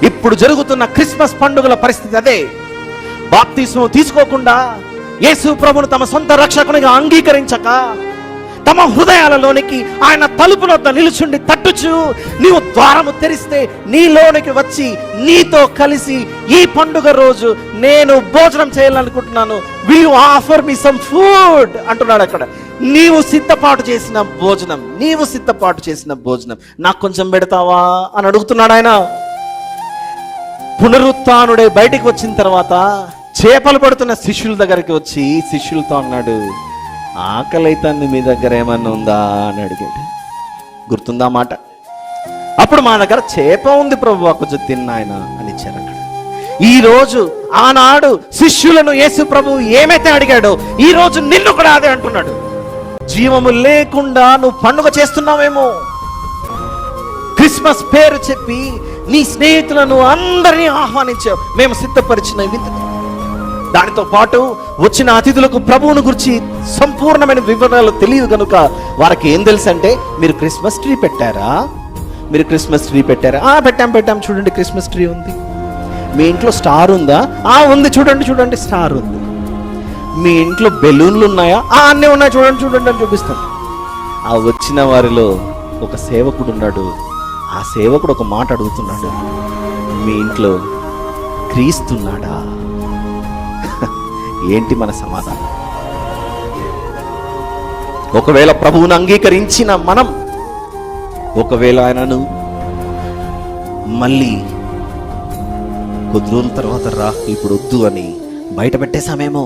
ఇప్పుడు జరుగుతున్న క్రిస్మస్ పండుగల పరిస్థితి అదే. బాప్తిస్మం తీసుకోకుండా యేసు ప్రభువును తమ సొంత రక్షకునిగా అంగీకరించక తమ హృదయాలలోనికి ఆయన తలుపుల వద్ద నిలుచుండి తట్టుచు నీవు ద్వారము తెరిస్తే నీలోనికి వచ్చి నీతో కలిసి ఈ పండుగ రోజు నేను భోజనం చేయాలనుకుంటున్నాను, will you offer me some food అంటున్నాడు. అక్కడ నీవు సిద్ధపాటు చేసిన భోజనం నాకు కొంచెం పెడతావా అని అడుగుతున్నాడు ఆయన. పునరుత్థానుడే బయటికి వచ్చిన తర్వాత చేపలు పడుతున్న శిష్యుల దగ్గరికి వచ్చి శిష్యులతో అన్నాడు, ఆకలి అవుతుంది, మీ దగ్గర ఏమన్నా ఉందా అని అడిగాడు. గుర్తుందా మాట? అప్పుడు మా దగ్గర చేప ఉంది ప్రభువా, కొంచెం తిన్నాయన అని ఇచ్చారు. అక్కడ ఈరోజు ఆనాడు శిష్యులను యేసు ప్రభువు ఏమైతే అడిగాడో ఈ రోజు నిన్ను కూడా అదే అంటున్నాడు. జీవము లేకుండా నువ్వు పండుగ చేస్తున్నావేమో, క్రిస్మస్ పేరు చెప్పి నీ స్నేహితులను అందరినీ ఆహ్వానించావు, మేము సిద్ధపరిచిన విందు. దానితో పాటు వచ్చిన అతిథులకు ప్రభువును గురించి సంపూర్ణమైన వివరాలు తెలియదు కనుక వారికి ఏం తెలుసు అంటే, మీరు క్రిస్మస్ ట్రీ పెట్టారా, పెట్టాం చూడండి క్రిస్మస్ ట్రీ ఉంది. మీ ఇంట్లో స్టార్ ఉందా? ఉంది చూడండి స్టార్ ఉంది. మీ ఇంట్లో బెలూన్లు ఉన్నాయా? అన్నీ ఉన్నాయి చూడండి అని చూపిస్తాను. ఆ వచ్చిన వారిలో ఒక సేవకుడు ఉన్నాడు. ఆ సేవకుడు ఒక మాట అడుగుతున్నాడు, మీ ఇంట్లో క్రీస్తున్నాడా? ఏంటి మన సమాధానం? ఒకవేళ ప్రభువును అంగీకరించిన మనం, ఒకవేళ ఆయనను మళ్ళీ కొద్ది రోజుల తర్వాత రా ఇప్పుడు వద్దు అని బయట పెట్టేశామేమో.